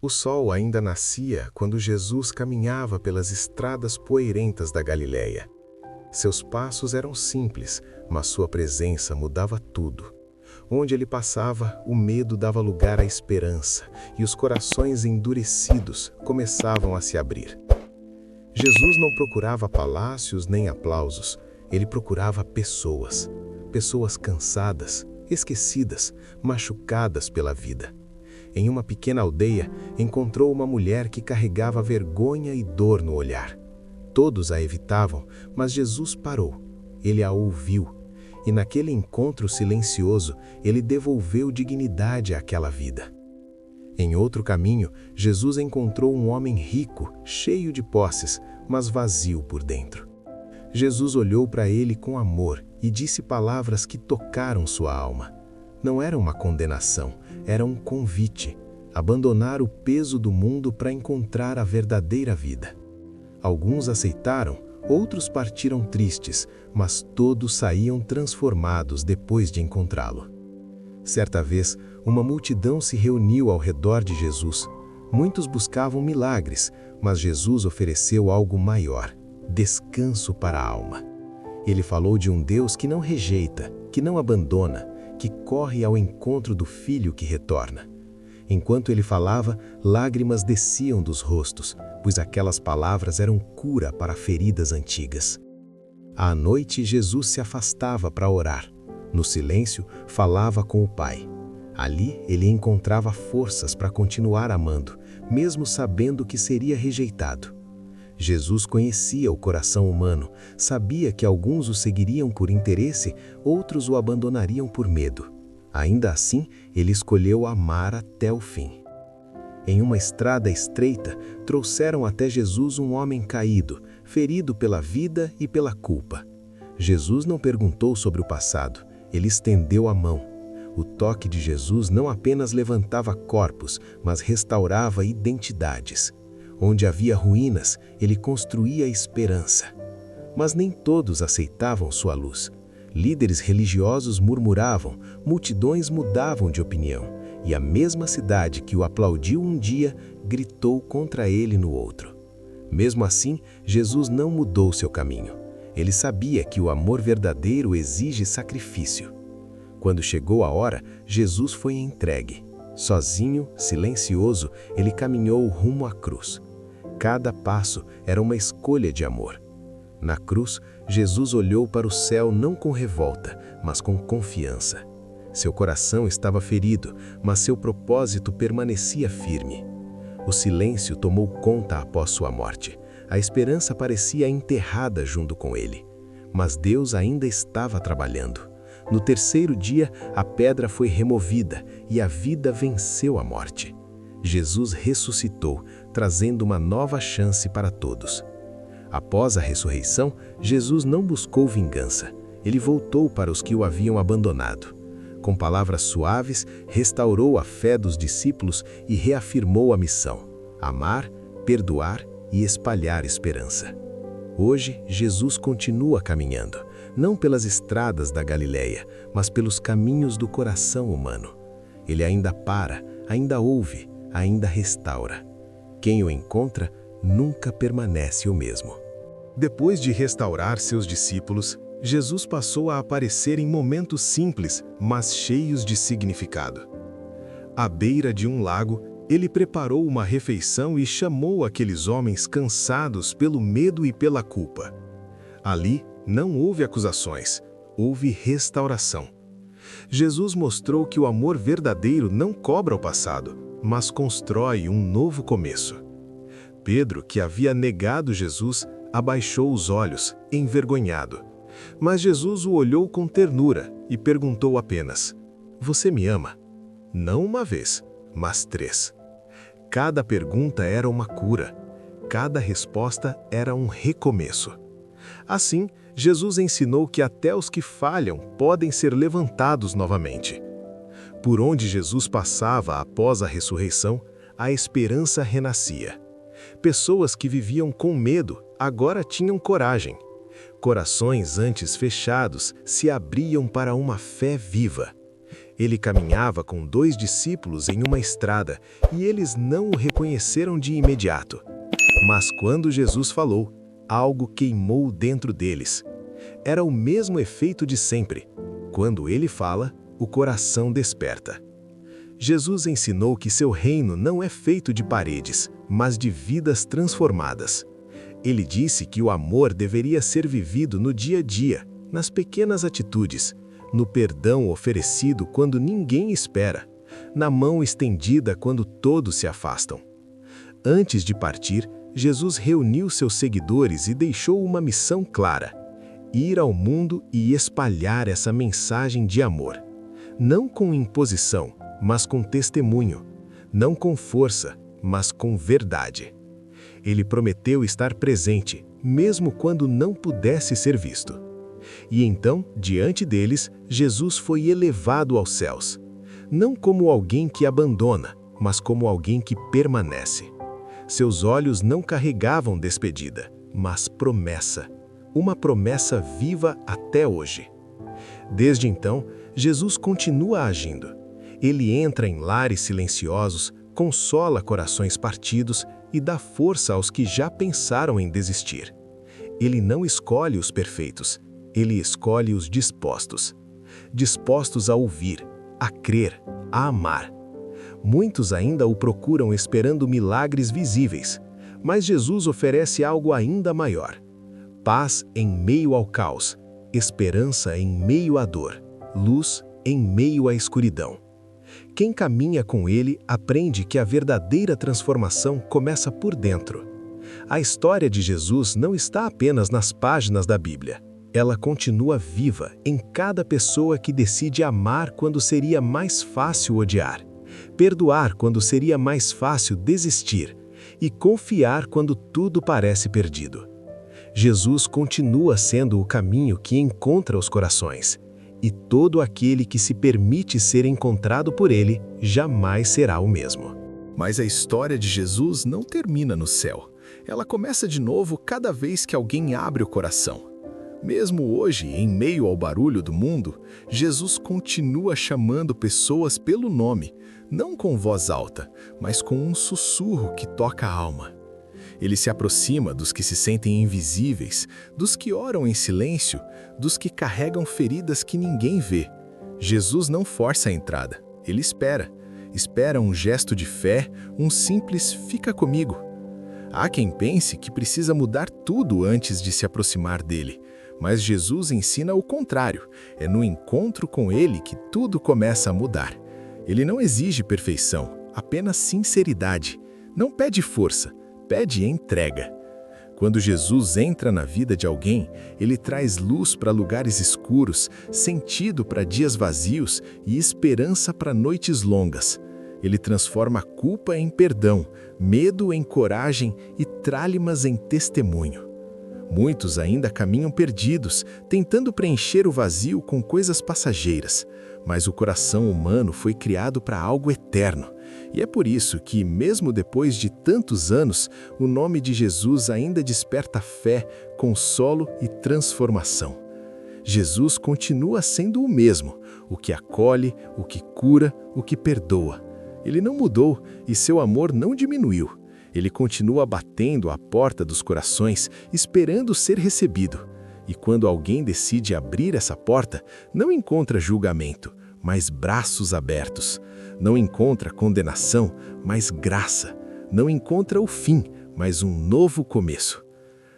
O sol ainda nascia quando Jesus caminhava pelas estradas poeirentas da Galileia. Seus passos eram simples, mas sua presença mudava tudo. Onde ele passava, o medo dava lugar à esperança, e os corações endurecidos começavam a se abrir. Jesus não procurava palácios nem aplausos, ele procurava pessoas. Pessoas cansadas, esquecidas, machucadas pela vida. Em uma pequena aldeia, encontrou uma mulher que carregava vergonha e dor no olhar. Todos a evitavam, mas Jesus parou. Ele a ouviu. E naquele encontro silencioso, ele devolveu dignidade àquela vida. Em outro caminho, Jesus encontrou um homem rico, cheio de posses, mas vazio por dentro. Jesus olhou para ele com amor e disse palavras que tocaram sua alma. Não era uma condenação, era um convite. Abandonar o peso do mundo para encontrar a verdadeira vida. Alguns aceitaram, outros partiram tristes, mas todos saíam transformados depois de encontrá-lo. Certa vez, uma multidão se reuniu ao redor de Jesus. Muitos buscavam milagres, mas Jesus ofereceu algo maior: descanso para a alma. Ele falou de um Deus que não rejeita, que não abandona, que corre ao encontro do filho que retorna. Enquanto ele falava, lágrimas desciam dos rostos, pois aquelas palavras eram cura para feridas antigas. À noite, Jesus se afastava para orar. No silêncio, falava com o Pai. Ali, ele encontrava forças para continuar amando, mesmo sabendo que seria rejeitado. Jesus conhecia o coração humano, sabia que alguns o seguiriam por interesse, outros o abandonariam por medo. Ainda assim, ele escolheu amar até o fim. Em uma estrada estreita, trouxeram até Jesus um homem caído, ferido pela vida e pela culpa. Jesus não perguntou sobre o passado, ele estendeu a mão. O toque de Jesus não apenas levantava corpos, mas restaurava identidades. Onde havia ruínas, ele construía esperança. Mas nem todos aceitavam sua luz. Líderes religiosos murmuravam, multidões mudavam de opinião, e a mesma cidade que o aplaudiu um dia, gritou contra ele no outro. Mesmo assim, Jesus não mudou seu caminho. Ele sabia que o amor verdadeiro exige sacrifício. Quando chegou a hora, Jesus foi entregue. Sozinho, silencioso, ele caminhou rumo à cruz. Cada passo era uma escolha de amor. Na cruz, Jesus olhou para o céu não com revolta, mas com confiança. Seu coração estava ferido, mas seu propósito permanecia firme. O silêncio tomou conta após sua morte. A esperança parecia enterrada junto com ele. Mas Deus ainda estava trabalhando. No terceiro dia, a pedra foi removida e a vida venceu a morte. Jesus ressuscitou, trazendo uma nova chance para todos. Após a ressurreição, Jesus não buscou vingança. Ele voltou para os que o haviam abandonado. Com palavras suaves, restaurou a fé dos discípulos e reafirmou a missão: amar, perdoar e espalhar esperança. Hoje, Jesus continua caminhando, não pelas estradas da Galileia, mas pelos caminhos do coração humano. Ele ainda para, ainda ouve, ainda restaura. Quem o encontra nunca permanece o mesmo. Depois de restaurar seus discípulos, Jesus passou a aparecer em momentos simples, mas cheios de significado. À beira de um lago, ele preparou uma refeição e chamou aqueles homens cansados pelo medo e pela culpa. Ali não houve acusações, houve restauração. Jesus mostrou que o amor verdadeiro não cobra o passado, mas constrói um novo começo. Pedro, que havia negado Jesus, abaixou os olhos, envergonhado. Mas Jesus o olhou com ternura e perguntou apenas: "Você me ama?" Não uma vez, mas 3. Cada pergunta era uma cura. Cada resposta era um recomeço. Assim, Jesus ensinou que até os que falham podem ser levantados novamente. Por onde Jesus passava após a ressurreição, a esperança renascia. Pessoas que viviam com medo agora tinham coragem. Corações antes fechados se abriam para uma fé viva. Ele caminhava com 2 discípulos em uma estrada e eles não o reconheceram de imediato. Mas quando Jesus falou, algo queimou dentro deles. Era o mesmo efeito de sempre. Quando ele fala, o coração desperta. Jesus ensinou que seu reino não é feito de paredes, mas de vidas transformadas. Ele disse que o amor deveria ser vivido no dia a dia, nas pequenas atitudes, no perdão oferecido quando ninguém espera, na mão estendida quando todos se afastam. Antes de partir, Jesus reuniu seus seguidores e deixou uma missão clara: ir ao mundo e espalhar essa mensagem de amor. Não com imposição, mas com testemunho. Não com força, mas com verdade. Ele prometeu estar presente, mesmo quando não pudesse ser visto. E então, diante deles, Jesus foi elevado aos céus. Não como alguém que abandona, mas como alguém que permanece. Seus olhos não carregavam despedida, mas promessa. Uma promessa viva até hoje. Desde então, Jesus continua agindo. Ele entra em lares silenciosos, consola corações partidos e dá força aos que já pensaram em desistir. Ele não escolhe os perfeitos, ele escolhe os dispostos. Dispostos a ouvir, a crer, a amar. Muitos ainda o procuram esperando milagres visíveis, mas Jesus oferece algo ainda maior. Paz em meio ao caos, esperança em meio à dor, luz em meio à escuridão. Quem caminha com ele aprende que a verdadeira transformação começa por dentro. A história de Jesus não está apenas nas páginas da Bíblia. Ela continua viva em cada pessoa que decide amar quando seria mais fácil odiar, perdoar quando seria mais fácil desistir e confiar quando tudo parece perdido. Jesus continua sendo o caminho que encontra os corações, e todo aquele que se permite ser encontrado por ele jamais será o mesmo. Mas a história de Jesus não termina no céu. Ela começa de novo cada vez que alguém abre o coração. Mesmo hoje, em meio ao barulho do mundo, Jesus continua chamando pessoas pelo nome, não com voz alta, mas com um sussurro que toca a alma. Ele se aproxima dos que se sentem invisíveis, dos que oram em silêncio, dos que carregam feridas que ninguém vê. Jesus não força a entrada, ele espera. Espera um gesto de fé, um simples "fica comigo". Há quem pense que precisa mudar tudo antes de se aproximar dele, mas Jesus ensina o contrário. É no encontro com ele que tudo começa a mudar. Ele não exige perfeição, apenas sinceridade. Não pede força, pede entrega. Quando Jesus entra na vida de alguém, ele traz luz para lugares escuros, sentido para dias vazios e esperança para noites longas. Ele transforma a culpa em perdão, medo em coragem e trálimas em testemunho. Muitos ainda caminham perdidos, tentando preencher o vazio com coisas passageiras, mas o coração humano foi criado para algo eterno. E é por isso que, mesmo depois de tantos anos, o nome de Jesus ainda desperta fé, consolo e transformação. Jesus continua sendo o mesmo, o que acolhe, o que cura, o que perdoa. Ele não mudou e seu amor não diminuiu. Ele continua batendo à porta dos corações, esperando ser recebido. E quando alguém decide abrir essa porta, não encontra julgamento, mas braços abertos. Não encontra condenação, mas graça. Não encontra o fim, mas um novo começo.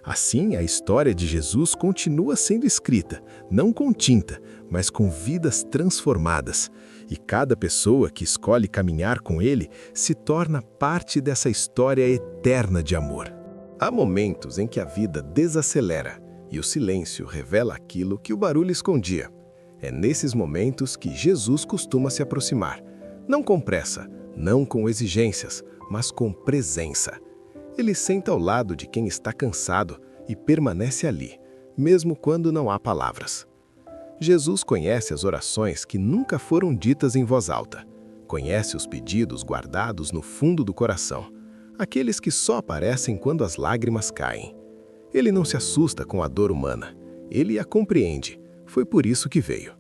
Assim, a história de Jesus continua sendo escrita, não com tinta, mas com vidas transformadas. E cada pessoa que escolhe caminhar com ele se torna parte dessa história eterna de amor. Há momentos em que a vida desacelera e o silêncio revela aquilo que o barulho escondia. É nesses momentos que Jesus costuma se aproximar. Não com pressa, não com exigências, mas com presença. Ele senta ao lado de quem está cansado e permanece ali, mesmo quando não há palavras. Jesus conhece as orações que nunca foram ditas em voz alta. Conhece os pedidos guardados no fundo do coração, aqueles que só aparecem quando as lágrimas caem. Ele não se assusta com a dor humana, ele a compreende. Foi por isso que veio.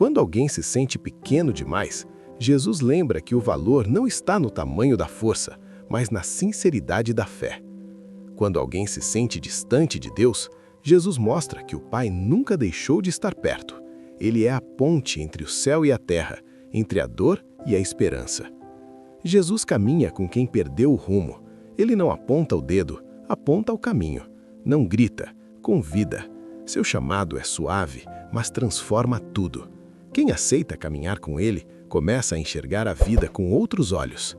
Quando alguém se sente pequeno demais, Jesus lembra que o valor não está no tamanho da força, mas na sinceridade da fé. Quando alguém se sente distante de Deus, Jesus mostra que o Pai nunca deixou de estar perto. Ele é a ponte entre o céu e a terra, entre a dor e a esperança. Jesus caminha com quem perdeu o rumo. Ele não aponta o dedo, aponta o caminho. Não grita, convida. Seu chamado é suave, mas transforma tudo. Quem aceita caminhar com ele, começa a enxergar a vida com outros olhos.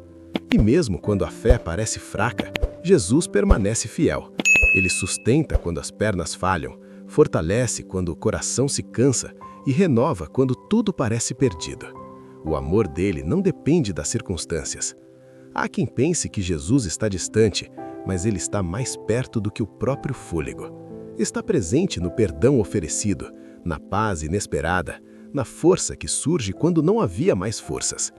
E mesmo quando a fé parece fraca, Jesus permanece fiel. Ele sustenta quando as pernas falham, fortalece quando o coração se cansa e renova quando tudo parece perdido. O amor dele não depende das circunstâncias. Há quem pense que Jesus está distante, mas ele está mais perto do que o próprio fôlego. Está presente no perdão oferecido, na paz inesperada, na força que surge quando não havia mais forças.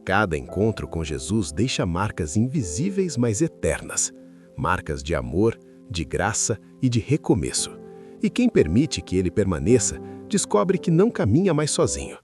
Cada encontro com Jesus deixa marcas invisíveis, mas eternas. Marcas de amor, de graça e de recomeço. E quem permite que ele permaneça, descobre que não caminha mais sozinho.